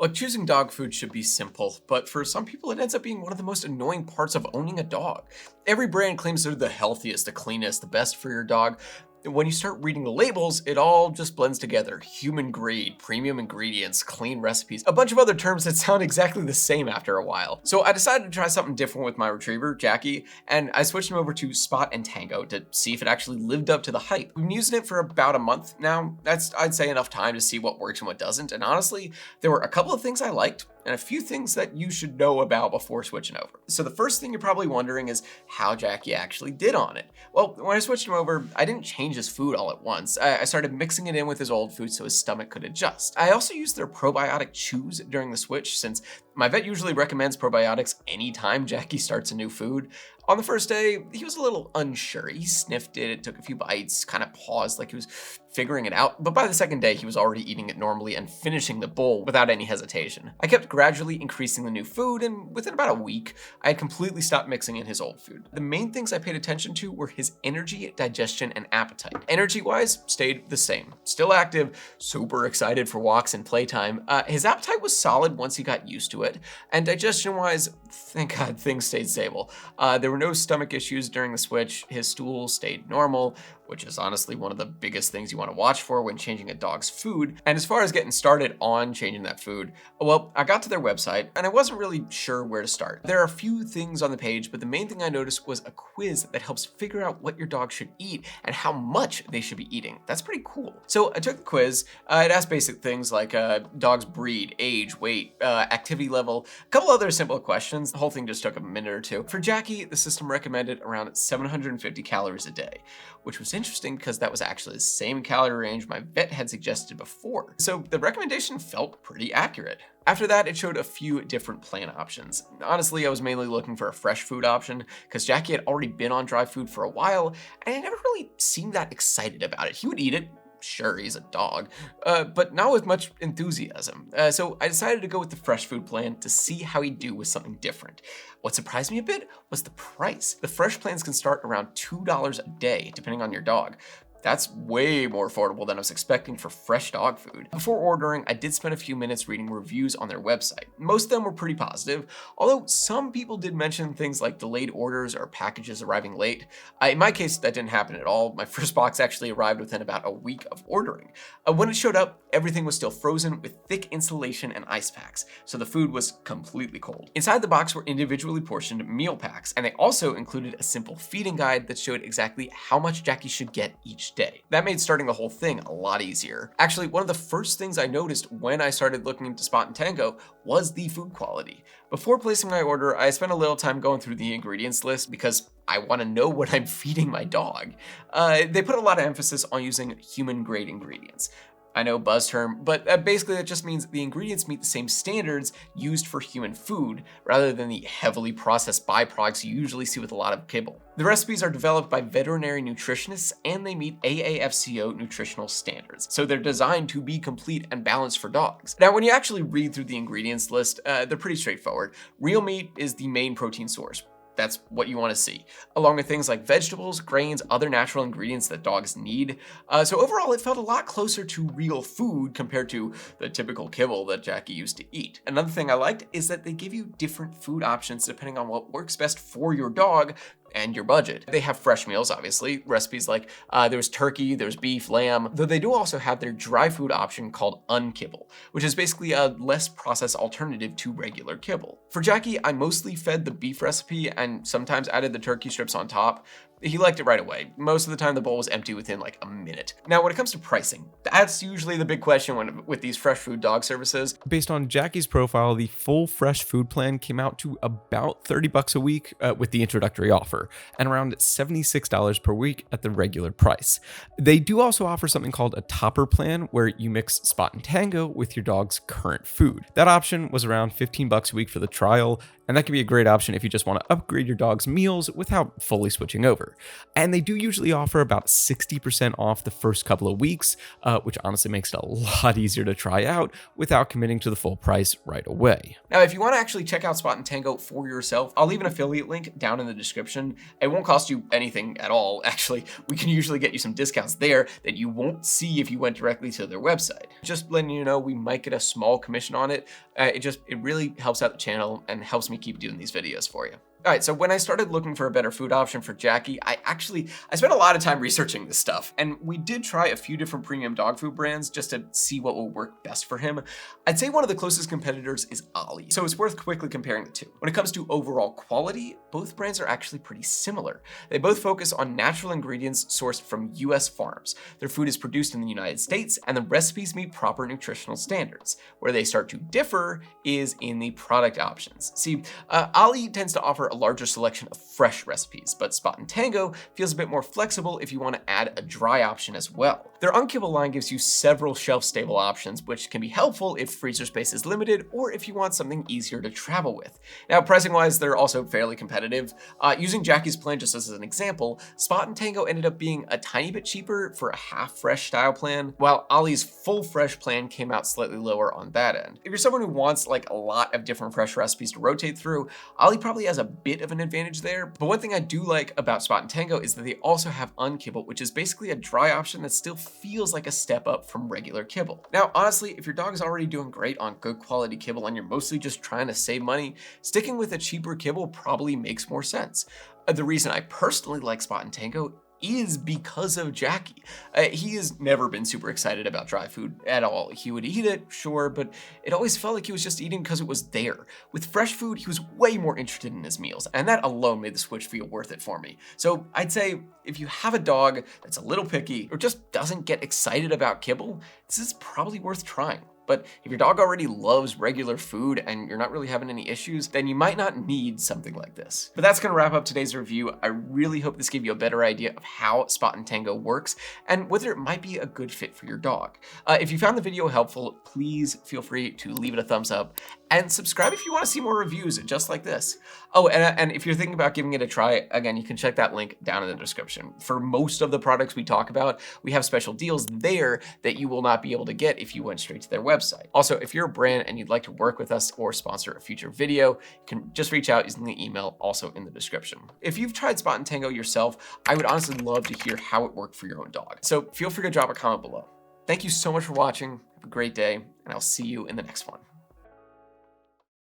Look, choosing dog food should be simple, but for some people it ends up being one of the most annoying parts of owning a dog. Every brand claims they're the healthiest, the cleanest, the best for your dog. When you start reading the labels, it all just blends together. Human grade, premium ingredients, clean recipes, a bunch of other terms that sound exactly the same after a while. So I decided to try something different with my retriever, Jackie, and I switched him over to Spot and Tango to see if it actually lived up to the hype. We've been using it for about a month now. That's, I'd say, enough time to see what works and what doesn't. And honestly, there were a couple of things I liked and a few things that you should know about before switching over. So the first thing you're probably wondering is how Jackie actually did on it. Well, when I switched him over, I didn't change his food all at once. I started mixing it in with his old food so his stomach could adjust. I also used their probiotic chews during the switch, since my vet usually recommends probiotics anytime Jackie starts a new food. On the first day, he was a little unsure. He sniffed it, took a few bites, kind of paused like he was figuring it out. But by the second day, he was already eating it normally and finishing the bowl without any hesitation. I kept gradually increasing the new food, and within about a week, I had completely stopped mixing in his old food. The main things I paid attention to were his energy, digestion, and appetite. Energy-wise, stayed the same. Still active, super excited for walks and playtime. His appetite was solid once he got used to it. And digestion-wise, thank God, things stayed stable. There were no stomach issues during the switch. His stool stayed normal, which is honestly one of the biggest things you want to watch for when changing a dog's food. And as far as getting started on changing that food, well, I got to their website and I wasn't really sure where to start. There are a few things on the page, but the main thing I noticed was a quiz that helps figure out what your dog should eat and how much they should be eating. That's pretty cool. So I took the quiz. It asked basic things like dog's breed, age, weight, activity level, a couple other simple questions. The whole thing just took a minute or two. For Jackie, the system recommended around 750 calories a day, which was interesting because that was actually the same calorie range my vet had suggested before. So the recommendation felt pretty accurate. After that, it showed a few different plan options. Honestly, I was mainly looking for a fresh food option because Jackie had already been on dry food for a while and he never really seemed that excited about it. He would eat it. Sure, he's a dog, but not with much enthusiasm. So I decided to go with the fresh food plan to see how he'd do with something different. What surprised me a bit was the price. The fresh plans can start around $2 a day, depending on your dog. That's way more affordable than I was expecting for fresh dog food. Before ordering, I did spend a few minutes reading reviews on their website. Most of them were pretty positive, although some people did mention things like delayed orders or packages arriving late. In my case, that didn't happen at all. My first box actually arrived within about a week of ordering. When it showed up, everything was still frozen with thick insulation and ice packs, so the food was completely cold. Inside the box were individually portioned meal packs, and they also included a simple feeding guide that showed exactly how much Jackie should get each day. That made starting the whole thing a lot easier. Actually, one of the first things I noticed when I started looking into Spot and Tango was the food quality. Before placing my order, I spent a little time going through the ingredients list because I want to know what I'm feeding my dog. They put a lot of emphasis on using human-grade ingredients. I know, buzz term, but basically that just means the ingredients meet the same standards used for human food, rather than the heavily processed byproducts you usually see with a lot of kibble. The recipes are developed by veterinary nutritionists and they meet AAFCO nutritional standards, so they're designed to be complete and balanced for dogs. Now, when you actually read through the ingredients list, they're pretty straightforward. Real meat is the main protein source. That's what you want to see, along with things like vegetables, grains, other natural ingredients that dogs need. So overall, it felt a lot closer to real food compared to the typical kibble that Jackie used to eat. Another thing I liked is that they give you different food options depending on what works best for your dog and your budget. They have fresh meals, obviously, recipes like there's turkey, there's beef, lamb, though they do also have their dry food option called unkibble, which is basically a less processed alternative to regular kibble. For Jackie, I mostly fed the beef recipe and sometimes added the turkey strips on top. He liked it right away. Most of the time the bowl was empty within like a minute. Now, when it comes to pricing, that's usually the big question with these fresh food dog services. Based on Jackie's profile, the full fresh food plan came out to about $30 a week with the introductory offer, and around $76 per week at the regular price. They do also offer something called a topper plan, where you mix Spot and Tango with your dog's current food. That option was around $15 a week for the trial, and that can be a great option if you just want to upgrade your dog's meals without fully switching over. year. And they do usually offer about 60% off the first couple of weeks, which honestly makes it a lot easier to try out without committing to the full price right away. Now, if you want to actually check out Spot and Tango for yourself, I'll leave an affiliate link down in the description. It won't cost you anything at all. Actually, we can usually get you some discounts there that you won't see if you went directly to their website. Just letting you know, we might get a small commission on it. It really helps out the channel and helps me keep doing these videos for you. All right, so when I started looking for a better food option for Jackie, I spent a lot of time researching this stuff, and we did try a few different premium dog food brands just to see what will work best for him. I'd say one of the closest competitors is Ollie, so it's worth quickly comparing the two. When it comes to overall quality, both brands are actually pretty similar. They both focus on natural ingredients sourced from US farms. Their food is produced in the United States, and the recipes meet proper nutritional standards. Where they start to differ is in the product options. See, Ollie tends to offer a larger selection of fresh recipes, but Spot and Tango feels a bit more flexible if you want to add a dry option as well. Their unkibble line gives you several shelf-stable options, which can be helpful if freezer space is limited or if you want something easier to travel with. Now, pricing-wise, they're also fairly competitive. Using Jackie's plan just as an example, Spot and Tango ended up being a tiny bit cheaper for a half-fresh style plan, while Ollie's full fresh plan came out slightly lower on that end. If you're someone who wants like a lot of different fresh recipes to rotate through, Ollie probably has a bit of an advantage there. But one thing I do like about Spot and Tango is that they also have unkibble, which is basically a dry option that still feels like a step up from regular kibble. Now, honestly, if your dog is already doing great on good quality kibble and you're mostly just trying to save money, sticking with a cheaper kibble probably makes more sense. The reason I personally like Spot and Tango is because of Jackie. He has never been super excited about dry food at all. He would eat it, sure, but it always felt like he was just eating because it was there. With fresh food, he was way more interested in his meals, and that alone made the switch feel worth it for me. So I'd say if you have a dog that's a little picky or just doesn't get excited about kibble, this is probably worth trying. But if your dog already loves regular food and you're not really having any issues, then you might not need something like this. But that's gonna wrap up today's review. I really hope this gave you a better idea of how Spot and Tango works and whether it might be a good fit for your dog. If you found the video helpful, please feel free to leave it a thumbs up and subscribe if you wanna see more reviews just like this. Oh, and if you're thinking about giving it a try, again, you can check that link down in the description. For most of the products we talk about, we have special deals there that you will not be able to get if you went straight to their website. Also, if you're a brand and you'd like to work with us or sponsor a future video, you can just reach out using the email also in the description. If you've tried Spot and Tango yourself, I would honestly love to hear how it worked for your own dog. So feel free to drop a comment below. Thank you so much for watching. Have a great day, and I'll see you in the next one.